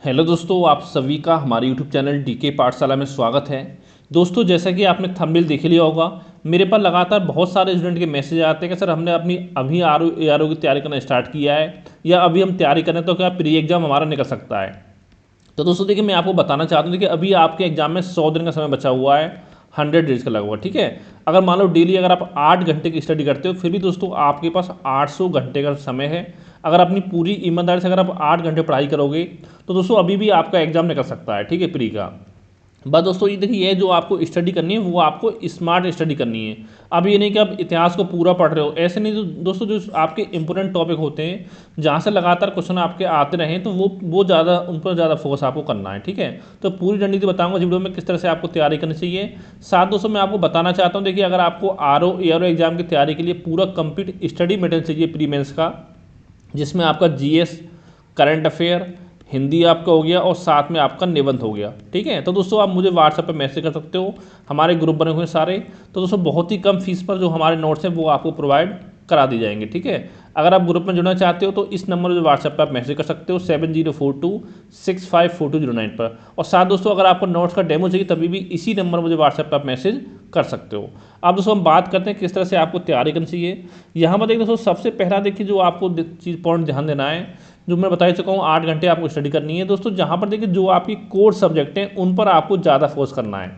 Hello दोस्तों, आप सभी का हमारे यूट्यूब चैनल डीके पाठशाला में स्वागत है। दोस्तों, जैसा कि आपने थंबनेल देख लिया होगा, मेरे पास लगातार बहुत सारे स्टूडेंट के मैसेज आते हैं कि सर हमने अपनी अभी आर ओ की तैयारी करना स्टार्ट किया है या अभी हम तैयारी करें तो क्या प्री एग्जाम हमारा निकल सकता है। तो दोस्तों देखिए, मैं आपको बताना चाहता हूँ कि अभी आपके एग्जाम में 100 दिन का समय बचा हुआ है, 100 डेज का लगभग। ठीक है, अगर मान लो डेली अगर आप 8 घंटे की स्टडी करते हो, फिर भी दोस्तों आपके पास 800 घंटे का समय है। अगर अपनी पूरी ईमानदारी से अगर आप 8 घंटे पढ़ाई करोगे तो दोस्तों अभी भी आपका एग्जाम निकल सकता है। ठीक है, प्री का। बस दोस्तों ये देखिए, ये जो आपको स्टडी करनी है वो आपको स्मार्ट स्टडी करनी है। अब ये नहीं कि आप इतिहास को पूरा पढ़ रहे हो, ऐसे नहीं। दोस्तों जो आपके इंपॉर्टेंट टॉपिक होते हैं जहाँ से लगातार क्वेश्चन आपके आते रहें, तो वो ज़्यादा उन पर ज़्यादा फोकस आपको करना है। ठीक है, तो पूरी रणनीति बताऊंगा इस वीडियो में किस तरह से आपको तैयारी करनी चाहिए। साथ दोस्तों मैं आपको बताना चाहता हूँ, देखिए अगर आपको आर ओ एग्जाम की तैयारी के लिए पूरा कंप्लीट स्टडी मटेरियल चाहिए प्री मेंस का, जिसमें आपका जीएस, करंट अफेयर, हिंदी आपका हो गया और साथ में आपका निबंध हो गया। ठीक है, तो दोस्तों आप मुझे व्हाट्सएप पे मैसेज कर सकते हो, हमारे ग्रुप बने हुए हैं सारे। तो दोस्तों बहुत ही कम फीस पर जो हमारे नोट्स हैं वो आपको प्रोवाइड करा दी जाएंगे। ठीक है, अगर आप ग्रुप में जुड़ना चाहते हो तो इस नंबर पर व्हाट्सएप पर आप मैसेज कर सकते हो 7042654209 पर। और साथ दोस्तों अगर आपको नोट्स का डेमो चाहिए तभी भी इसी नंबर पर मुझे व्हाट्सएप पर आप मैसेज कर सकते हो। अब दोस्तों हम बात करते हैं किस तरह से आपको तैयारी करनी चाहिए। यहाँ पर देखिए दोस्तों, सबसे पहला देखिए जो आपको चीज़ पॉइंट ध्यान देना है, जो मैं बता ही चुका हूँ, 8 घंटे आपको स्टडी करनी है दोस्तों। जहाँ पर देखिए जो आपकी कोर सब्जेक्ट हैं उन पर आपको ज़्यादा फोकस करना है।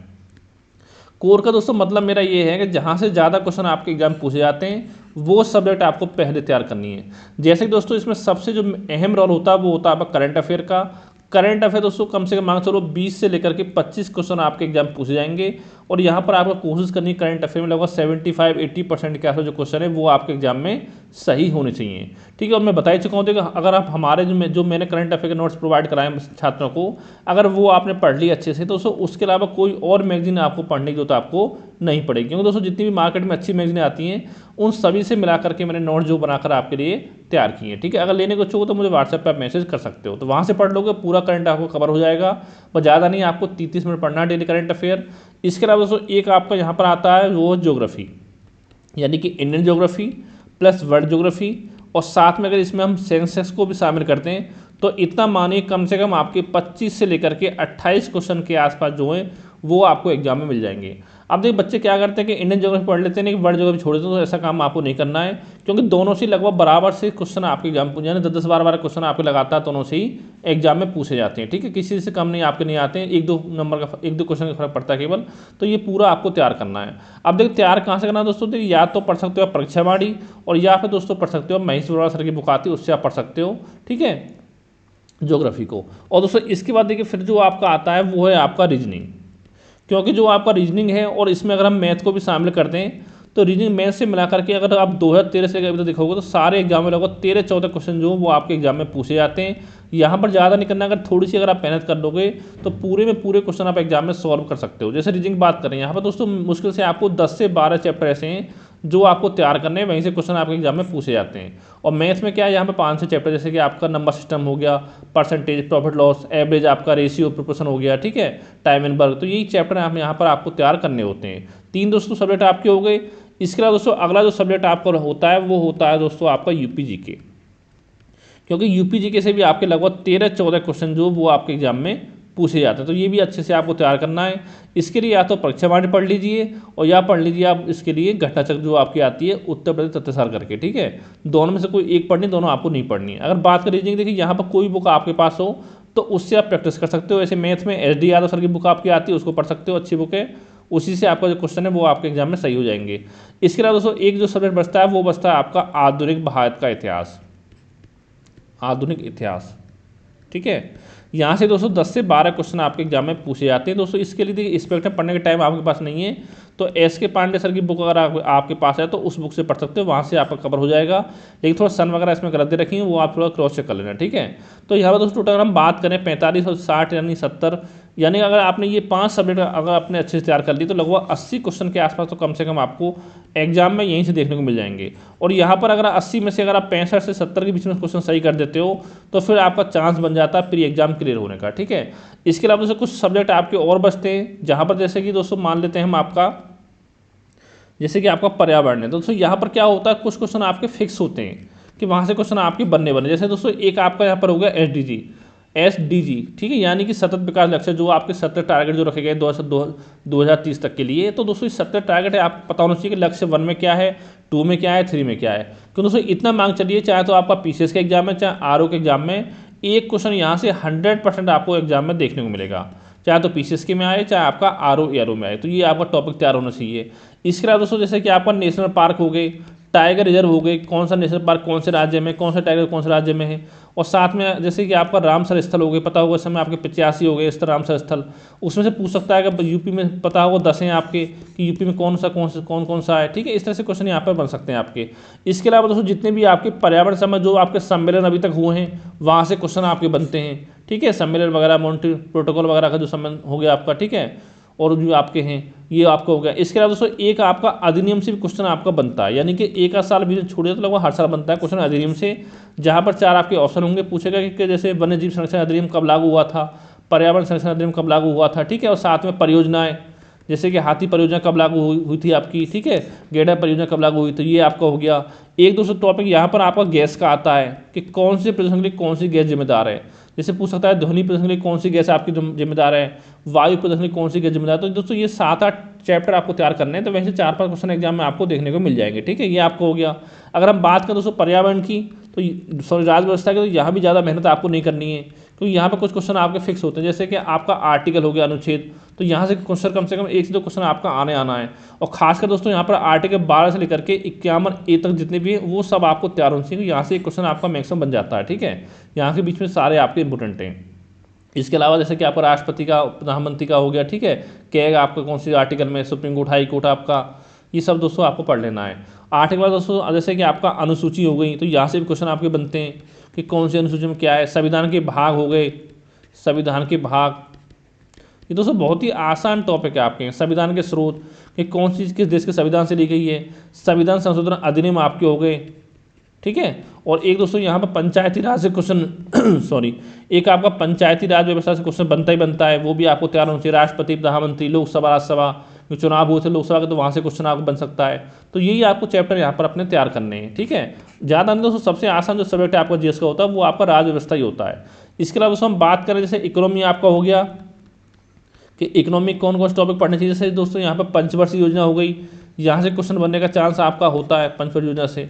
कोर का दोस्तों मतलब मेरा ये है कि जहाँ से ज़्यादा क्वेश्चन आपके एग्जाम पूछे जाते हैं वो सब्जेक्ट आपको पहले तैयार करनी है। जैसे कि दोस्तों इसमें सबसे जो अहम रोल होता है वो होता है आपका करंट अफेयर का। करंट अफेयर दोस्तों कम से कम मान चलो 20 से लेकर के 25 क्वेश्चन आपके एग्जाम पूछे जाएंगे। और यहाँ पर आपको कोशिश करनी है करंट अफेयर में लगभग 75-80% के आसपास जो क्वेश्चन है वो आपके एग्जाम में सही होने चाहिए। ठीक है, और मैं बता ही चुका हूँ कि अगर आप हमारे जो मैंने करंट अफेयर के नोट्स प्रोवाइड कराए छात्रों को, अगर वो आपने पढ़ ली अच्छे से तो दोस्तों उसके अलावा कोई और मैगजीन आपको पढ़ने की जरूरत आपको नहीं पड़ेगी। क्योंकि दोस्तों जितनी भी मार्केट में अच्छी मैगजीनें आती हैं उन सभी से मिला करके मैंने नोट जो बनाकर आपके लिए तैयार किए हैं। ठीक है, अगर लेने को चाहो तो मुझे व्हाट्सएप पर आप मैसेज कर सकते हो, तो वहाँ से पढ़ लोगे, पूरा करंट आपको कवर हो जाएगा। बस ज़्यादा नहीं, आपको 30 मिनट पढ़ना है डेली करंट अफेयर। इसके अलावा दोस्तों एक आपका यहाँ पर आता है वो ज्योग्राफी, यानी कि Indian geography plus world geography. और साथ में अगर इसमें हम सेंसेक्स को भी शामिल करते हैं तो इतना मानिए कम से कम आपके 25 से लेकर के 28 क्वेश्चन के आसपास जो हैं वो आपको एग्जाम में मिल जाएंगे। अब देखिए बच्चे क्या करते हैं कि इंडियन ज्योग्राफी पढ़ लेते हैं लेकिन वर्ल्ड ज्योग्राफी छोड़ देते हैं, तो ऐसा काम आपको नहीं करना है। क्योंकि दोनों से लगभग बराबर से क्वेश्चन आपके एग्जाम यानी 10-10 12-12 क्वेश्चन आपके लगातार दोनों से ही एग्जाम में पूछे जाते हैं। ठीक है, किसी से कम नहीं आपके नहीं आते हैं, 1-2 क्वेश्चन का फर्क पड़ता है केवल। तो ये पूरा आपको तैयार करना है। अब देखिए तैयार कहाँ से करना है दोस्तों, देखिए या तो पढ़ सकते हो आप परीक्षावाणी, और या फिर दोस्तों पढ़ सकते हो महेश वोरा सर की बुक आती है उससे आप पढ़ सकते हो। ठीक है, ज्योग्राफी को। और दोस्तों इसके बाद देखिए फिर जो आपका आता है वो है आपका रीजनिंग। क्योंकि जो आपका रीजनिंग है और इसमें अगर हम मैथ को भी शामिल करते हैं तो रीजनिंग मैथ से मिला करके अगर आप 2013 से अभी तक देखोगे तो सारे एग्जाम में लगभग 13-14 क्वेश्चन जो वो आपके एग्जाम में पूछे जाते हैं। यहाँ पर ज़्यादा नहीं करना, अगर थोड़ी सी अगर आप मेहनत कर लोगे तो पूरे में पूरे क्वेश्चन आप एग्जाम में सॉल्व कर सकते हो। जैसे रीजनिंग बात करें, यहाँ पर दोस्तों मुश्किल से आपको 10 से 12 चैप्टर ऐसे हैं जो आपको तैयार करने हैं, वहीं से क्वेश्चन आपके एग्जाम में पूछे जाते हैं। और मैथ में क्या है, यहाँ पे 5 से चैप्टर, जैसे कि आपका नंबर सिस्टम हो गया, परसेंटेज, प्रॉफिट लॉस, एवरेज, आपका रेशियो प्रोपोर्शन हो गया। ठीक है, टाइम एंड वर्क, तो यही चैप्टर आप यहाँ पर आपको तैयार करने होते हैं। 3 दोस्तों सब्जेक्ट आपके हो गए। इसके अलावा दोस्तों अगला जो सब्जेक्ट आपका होता है वो होता है दोस्तों आपका यूपी जीके। क्योंकि यूपी जीके से भी आपके लगभग 13-14 क्वेश्चन जो वो आपके एग्जाम में पूछे जाते हैं, तो ये भी अच्छे से आपको तैयार करना है। इसके लिए या तो परीक्षावाणी पढ़ लीजिए और या पढ़ लीजिए आप इसके लिए घटनाचक्र जो आपकी आती है उत्तर प्रदेश तथ्यसार करके। ठीक है, दोनों में से कोई एक पढ़नी, दोनों आपको नहीं पढ़नी है। अगर बात कर लीजिए, देखिए यहाँ पर कोई बुक आपके पास हो तो उससे आप प्रैक्टिस कर सकते हो। ऐसे मैथ में एस डी यादव सर की बुक आपकी आती है, उसको पढ़ सकते हो, अच्छी बुक है, उसी से आपका जो क्वेश्चन है वो आपके एग्जाम में सही हो जाएंगे। इसके अलावा दोस्तों एक जो सब्जेक्ट बचता है वो बचता है आपका आधुनिक भारत का इतिहास, आधुनिक इतिहास। ठीक है, यहाँ से दोस्तों 10 से 12 क्वेश्चन आपके एग्जाम में पूछे जाते हैं दोस्तों। इसके लिए देखिए स्पेक्ट्रम पढ़ने का टाइम आपके पास नहीं है तो एस के पांडे सर की बुक अगर आपके पास है तो उस बुक से पढ़ सकते हो, वहाँ से आपका कवर हो जाएगा। लेकिन थोड़ा सन वगैरह इसमें गलत दे रखी है, वो आप थोड़ा क्रॉस चेक कर लेना। ठीक है, तो यहाँ पर दोस्तों टोटल हम बात करें 45 और 60 यानी 70, यानी अगर आपने ये 5 सब्जेक्ट अगर आपने अच्छे से तैयार कर ली तो लगभग 80 क्वेश्चन के आसपास तो कम से कम आपको एग्जाम में यहीं से देखने को मिल जाएंगे। और यहाँ पर अगर 80 में से अगर आप 65 से 70 के बीच में क्वेश्चन सही कर देते हो तो फिर आपका चांस बन जाता है प्री एग्जाम क्लियर होने का। ठीक है, इसके अलावा दोस्तों कुछ सब्जेक्ट आपके और बचते हैं, जहाँ पर जैसे कि दोस्तों मान लेते हैं हम आपका, जैसे कि आपका पर्यावरण है। दोस्तों यहाँ पर क्या होता है, कुछ क्वेश्चन आपके फिक्स होते हैं कि वहाँ से क्वेश्चन आपके बनने बने। जैसे दोस्तों एक आपका यहाँ पर हो गया एसडीजी, SDG, ठीक है, यानी कि सतत विकास लक्ष्य, जो आपके 17 टारगेट जो रखे गए 2030 तक के लिए। तो दोस्तों 17 टारगेट है, आपको पता होना चाहिए कि लक्ष्य 1 में क्या है, 2 में क्या है, 3 में क्या है। क्यों दोस्तों इतना मांग चलिए, चाहे तो आपका PCS का एग्जाम है, चाहे RO के एग्जाम में, एक क्वेश्चन यहाँ से 100% आपको एग्जाम में देखने को मिलेगा, चाहे तो PCS के में आए, चाहे आपका RO ARO में आए। तो ये आपका टॉपिक तैयार होना चाहिए। इसके अलावा दोस्तों जैसे कि आपका नेशनल पार्क हो गए, टाइगर रिजर्व हो गए, कौन सा नेशनल पार्क कौन से राज्य में, कौन सा टाइगर कौन से राज्य में है, और साथ में जैसे कि आपका रामसर स्थल हो गए, पता होगा इस समय आपके 85 हो गए इस तरह रामसर स्थल, उसमें से पूछ सकता है कि यूपी में पता होगा 10 हैं आपके, कि यूपी में कौन सा है, ठीक है। इस तरह से क्वेश्चन यहाँ पर बन सकते हैं आपके। इसके अलावा दोस्तों जितने भी आपके पर्यावरण समय जो आपके सम्मेलन अभी तक हुए हैं, वहाँ से क्वेश्चन आपके बनते हैं, ठीक है। सम्मेलन वगैरह, मॉन्ट्रियल प्रोटोकॉल वगैरह का जो सम्मेलन हो गया आपका, ठीक है, और जो आपके हैं ये आपका हो गया। इसके अलावा दोस्तों एक आपका अधिनियम से भी क्वेश्चन आपका बनता है, यानी कि एक आध साल भी छोड़ दिया तो लगभग हर साल बनता है क्वेश्चन अधिनियम से, जहाँ पर 4 आपके ऑप्शन होंगे। पूछेगा कि जैसे वन्य जीव संरक्षण अधिनियम कब लागू हुआ था, पर्यावरण संरक्षण अधिनियम कब लागू हुआ था, ठीक है, और साथ में परियोजनाएं, जैसे कि हाथी परियोजना कब लागू हुई थी आपकी, ठीक है, गेड़ा परियोजना कब लागू हुई, तो ये आपका हो गया। एक दूसरा टॉपिक यहाँ पर आपका गैस का आता है कि कौन सी प्रदूषण के लिए कौन सी गैस जिम्मेदार है। जैसे पूछ सकता है ध्वनि प्रदूषण के लिए कौन सी गैस आपकी जिम्मेदार है, वायु प्रदूषण के लिए कौन सी गैस जिम्मेदार है। तो दोस्तों ये 7-8 चैप्टर आपको तैयार करने हैं, तो वैसे 4-5 क्वेश्चन एग्जाम में आपको देखने को मिल जाएंगे, ठीक है, ये आपको हो गया। अगर हम बात करें दोस्तों पर्यावरण की, तो सॉरी राज्य व्यवस्था की, तो यहाँ भी ज़्यादा मेहनत आपको नहीं करनी है, क्योंकि यहाँ पर कुछ क्वेश्चन आपके फिक्स होते हैं, जैसे कि आपका आर्टिकल हो गया, अनुच्छेद, तो यहाँ से क्वेश्चन कम से कम 1 से 2 क्वेश्चन आपका आना है। और खासकर दोस्तों यहाँ पर आर्टिकल 12 से लेकर के 51A तक जितने भी हैं वो सब आपको तैयार होने चाहिए, यहाँ से एक क्वेश्चन आपका मैक्सिमम बन जाता है, ठीक है। यहाँ के बीच में सारे आपके इंपोर्टेंट हैं। इसके अलावा जैसे कि आपका राष्ट्रपति का, प्रधानमंत्री का हो गया, ठीक है, क्या आपका कौन सी आर्टिकल में, सुप्रीम कोर्ट, हाई कोर्ट आपका, ये सब दोस्तों आपको पढ़ लेना है। आर्टिकल बाद दोस्तों जैसे कि आपका अनुसूची हो गई, तो यहाँ से भी क्वेश्चन आपके बनते हैं कि कौन सी अनुसूची में क्या है। संविधान के भाग हो गए, संविधान के भाग, ये दोस्तों बहुत ही आसान टॉपिक है आपके। संविधान के स्रोत, कि कौन सी चीज़ किस देश के संविधान से ली गई है। संविधान संशोधन अधिनियम आपके हो गए, ठीक है। और एक दोस्तों यहाँ पर पंचायती राज से क्वेश्चन सॉरी, एक आपका पंचायती राज व्यवस्था से क्वेश्चन बनता ही बनता है, वो भी आपको तैयार होना चाहिए। राष्ट्रपति, प्रधानमंत्री, लोकसभा, राज्यसभा, जो चुनाव हुए थे लोकसभा के, तो वहाँ से क्वेश्चन आपको बन सकता है। तो यही आपको चैप्टर यहाँ पर अपने तैयार करने हैं, ठीक है। ज़्यादा नहीं दोस्तों, सबसे आसान जो सब्जेक्ट है आपका जीएस का होता है वो आपका राज्य व्यवस्था ही होता है। इसके अलावा दोस्तों हम बात करें जैसे इकोनॉमी आपका हो गया, कि इकोनॉमिक कौन कौन से टॉपिक पढ़ने चाहिए। जैसे दोस्तों यहाँ पर पंचवर्षीय योजना हो गई, यहाँ से क्वेश्चन बनने का चांस आपका होता है पंचवर्षीय योजना से,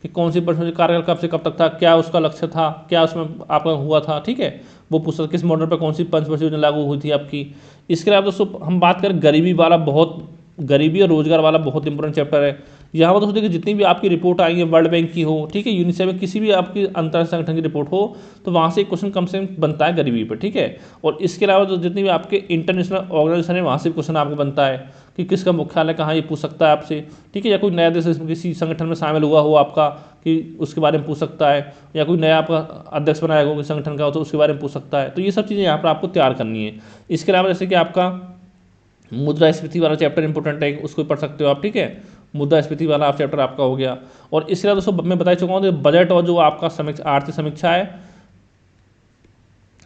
कि कौन सी पंचवर्षीय कार्यकाल कब से कब तक था, क्या उसका लक्ष्य था, क्या उसमें आपका हुआ था, ठीक है, वो पूछ सकते किस मॉडल पर कौन सी पंचवर्षीय योजना लागू हुई थी आपकी। इसके अलावा दोस्तों हम बात करें गरीबी वाला, बहुत गरीबी और रोजगार वाला बहुत इंपॉर्टेंट चैप्टर है। यहाँ पर दोस्तों देखिए जितनी भी आपकी रिपोर्ट आई है, वर्ल्ड बैंक की हो, ठीक है, यूनिसेफ में किसी भी आपकी अंतर्राष्ट्रीय संगठन की रिपोर्ट हो, तो वहाँ से एक क्वेश्चन कम से कम बनता है गरीबी पर, ठीक है। और इसके अलावा जो जितनी भी आपके इंटरनेशनल ऑर्गेनाइजेशन है, वहाँ से क्वेश्चन आपको बनता है कि किसका मुख्यालय कहाँ, ये पूछ सकता है आपसे, ठीक है। या कोई नया देश किसी संगठन में शामिल हुआ हो आपका, कि उसके बारे में पूछ सकता है, या कोई नया आपका अध्यक्ष बनाया हो किसी संगठन का हो, तो उसके बारे में पूछ सकता है। तो ये सब चीज़ें यहाँ पर आपको तैयार करनी है। इसके अलावा जैसे कि आपका मुद्रास्फीति वाला चैप्टर इंपॉर्टेंट है, उसको पढ़ सकते हो आप, ठीक है, मुद्रास्फीति वाला आप चैप्टर आपका हो गया। और इसके अलावा दोस्तों मैं बता चुका हूँ बजट और जो आपका समीक्षा, आर्थिक समीक्षा है,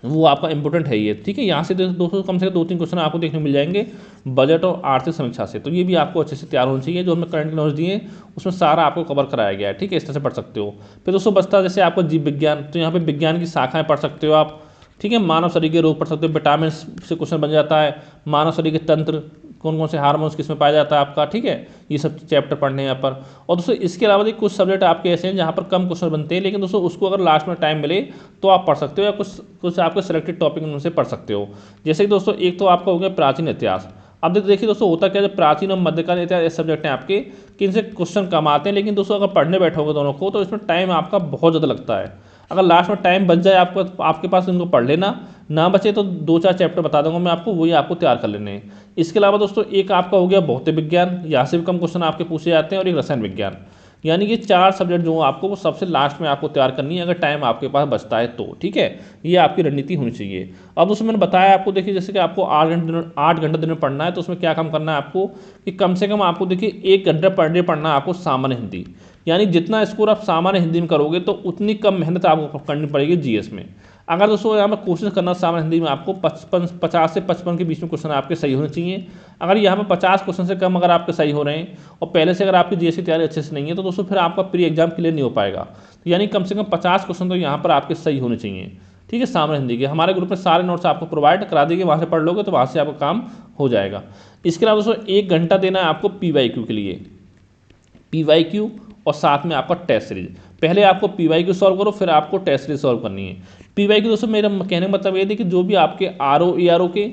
वो आपका इंपॉर्टेंट है ये, ठीक है। यहाँ से दोस्तों कम से कम 2-3 क्वेश्चन आपको देखने को मिल जाएंगे बजट और आर्थिक समीक्षा से। तो ये भी आपको अच्छे से तैयार होना चाहिए। जो हमने करंट नॉलेज दिए उसमें सारा आपको कवर कराया गया है, ठीक है, इस तरह से पढ़ सकते हो। फिर दोस्तों बचता जैसे आपको जीव विज्ञान, तो यहाँ पे विज्ञान की शाखाएं पढ़ सकते हो आप, ठीक है। मानव शरीर के रोग पढ़ सकते हो, विटामिन से क्वेश्चन बन जाता है, मानव शरीर के तंत्र, कौन कौन से हार्मोन्स किसमें पाया जाता है आपका, ठीक है, ये सब चैप्टर पढ़ने हैं यहाँ पर। और दोस्तों इसके अलावा कुछ सब्जेक्ट आपके ऐसे हैं जहाँ पर कम क्वेश्चन बनते हैं, लेकिन दोस्तों उसको अगर लास्ट में टाइम मिले तो आप पढ़ सकते हो, या कुछ आपके सिलेक्टेड टॉपिक उनसे पढ़ सकते हो। जैसे कि दोस्तों एक तो आपका हो गया प्राचीन इतिहास। अब देखिए दोस्तों होता क्या है, जब प्राचीन और मध्यकालीन इतिहास सब्जेक्ट हैं आपके, कि इनसे क्वेश्चन कम आते हैं, लेकिन दोस्तों अगर पढ़ने बैठोगे दोनों को तो इसमें टाइम आपका बहुत ज़्यादा लगता है। अगर लास्ट में टाइम बच जाए आपके पास, इनको पढ़ लेना, ना बचे तो 2-4 चैप्टर बता दूंगा मैं आपको, वही आपको तैयार कर लेने हैं। इसके अलावा दोस्तों एक आपका हो गया भौतिक विज्ञान, यहाँ से भी कम क्वेश्चन आपके पूछे जाते हैं, और एक रसायन विज्ञान। यानी कि 4 सब्जेक्ट जो आपको वो सबसे लास्ट में आपको तैयार करनी है, अगर टाइम आपके पास बचता है तो, ठीक है, ये आपकी रणनीति होनी चाहिए। अब उसमें मैंने बताया आपको, देखिए जैसे कि आपको 8 घंटे दिन में पढ़ना है, तो उसमें क्या काम करना है आपको, कि कम से कम आपको देखिए 1 घंटे पर डे पढ़ना है आपको सामान्य हिंदी। यानी जितना स्कोर आप सामान्य हिंदी में करोगे तो उतनी कम मेहनत आपको करनी पड़ेगी जीएस में। अगर दोस्तों यहाँ पर कोशिश करना सामान्य हिंदी में आपको 50 से 55 के बीच में क्वेश्चन आपके सही होने चाहिए। अगर यहाँ पर 50 क्वेश्चन से कम अगर आपके सही हो रहे हैं, और पहले से अगर आपकी जीएस की तैयारी अच्छे से नहीं है, तो दोस्तों फिर आपका प्री एग्जाम क्लियर नहीं हो पाएगा। तो यानी कम से कम 50 क्वेश्चन तो यहाँ पर आपके सही होने चाहिए, ठीक है, सामान्य हिंदी के हमारे ग्रुप में सारे नोट्स आपको प्रोवाइड करा देंगे, वहाँ से पढ़ लोगे तो वहाँ से आपका काम हो जाएगा। इसके अलावा दोस्तों 1 घंटा देना है आपको PYQ के लिए, PYQ और साथ में आपका टेस्ट सीरीज। पहले आपको PYQ सॉल्व करो, फिर आपको टेस्ट सीरीज सॉल्व करनी है। PYQ दोस्तों मेरा कहने का मतलब ये थी कि जो भी आपके RO ARO के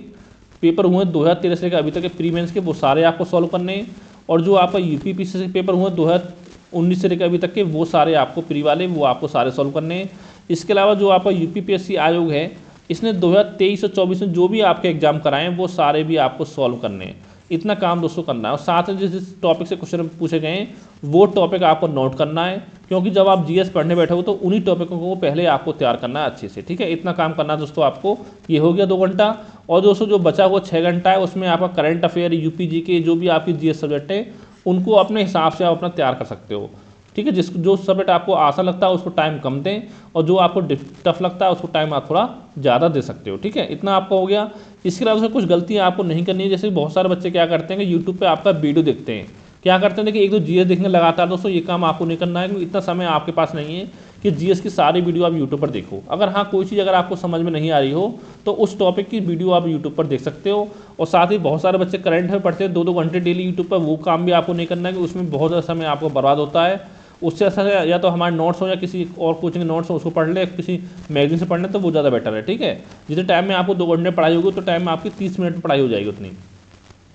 पेपर हुए 2013 से लेकर अभी तक के प्री मेंस के, वो सारे आपको सॉल्व करने हैं। और जो आपका UPPC के पेपर हुए 2019 से लेकर अभी तक के, वो सारे आपको प्री वाले वो आपको सारे सॉल्व करने हैं। इसके अलावा जो आपका UPPSC आयोग है, इसने 2023 और 24 में जो भी आपके एग्जाम कराए हैं वो सारे भी आपको सॉल्व करने हैं। इतना काम दोस्तों करना है। और साथ में जिस टॉपिक से क्वेश्चन पूछे गए हैं वो टॉपिक आपको नोट करना है, क्योंकि जब आप GS पढ़ने बैठोगे तो उन्हीं टॉपिकों को पहले आपको तैयार करना है अच्छे से, ठीक है। इतना काम करना है दोस्तों आपको। ये हो गया 2 घंटा। और दोस्तों जो बचा हुआ 6 घंटा है उसमें आपका करंट अफेयर, UPG के जो भी आपकी GS सब्जेक्ट है उनको अपने हिसाब से आप अपना तैयार कर सकते हो, ठीक है। जो सब्जेक्ट आपको आसान लगता है उसको टाइम कम दें, और जो आपको टफ लगता है उसको टाइम आप थोड़ा ज़्यादा दे सकते हो, ठीक है। इतना आपका हो गया। इसके अलावा कुछ गलतियाँ आपको नहीं करनी है। जैसे बहुत सारे बच्चे क्या करते हैं कि यूट्यूब पे आपका वीडियो देखते हैं, क्या करते हैं देखिए 1-2 GS देखने लगातार। दोस्तों ये काम आपको नहीं करना है, क्योंकि इतना समय आपके पास नहीं है कि GS की सारी वीडियो आप यूट्यूब पर देखो। अगर हाँ कोई चीज़ अगर आपको समझ में नहीं आ रही हो तो उस टॉपिक की वीडियो आप यूट्यूब पर देख सकते हो। और साथ ही बहुत सारे बच्चे करंट अफेयर पढ़ते हैं 2-2 घंटे डेली यूट्यूब पर, वो काम भी आपको नहीं करना है, कि उसमें बहुत ज़्यादा समय आपको बर्बाद होता है। उससे अच्छा है या तो हमारे नोट्स हो या किसी और कोचिंग के नोट्स हो उसको पढ़ ले, किसी मैगजीन से पढ़ने तो वो ज़्यादा बेटर है, ठीक है। जितने टाइम में आपको 2 घंटे पढ़ाई होगी तो टाइम में आपकी 30 मिनट में पढ़ाई हो जाएगी उतनी।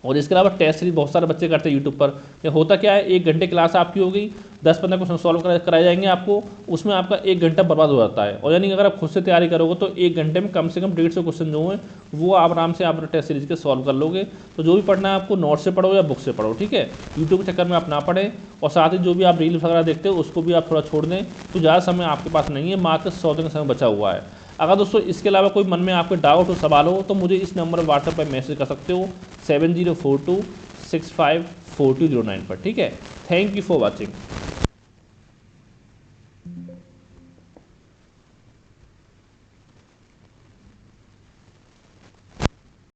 और इसके अलावा टेस्ट सीरीज बहुत सारे बच्चे करते हैं यूट्यूब पर। ये होता क्या है, 1 घंटे क्लास आपकी हो गई, 10-15 क्वेश्चन सॉल्व कराए जाएंगे आपको, उसमें आपका 1 घंटा बर्बाद हो जाता है। और यानी अगर आप खुद से तैयारी करोगे तो 1 घंटे में कम से कम 150 क्वेश्चन जो हैं वो आप आराम से आप टेस्ट सीरीज के सॉल्व कर लोगे। तो जो भी पढ़ना है आपको नोट से पढ़ो या बुक से पढ़ो, ठीक है। यूट्यूब के चक्कर में आप ना पढ़ें। और साथ ही जो भी आप रील वगैरह देखते हो उसको भी आप थोड़ा छोड़ दें, तो ज़्यादा समय आपके पास नहीं है, मात्र 100 दिन का समय बचा हुआ है। अगर दोस्तों इसके अलावा कोई मन में आपके डाउट हो, सवाल हो, तो मुझे इस नंबर पर व्हाट्सएप पर मैसेज कर सकते हो 7042654209 पर, ठीक है। Thank you for watching.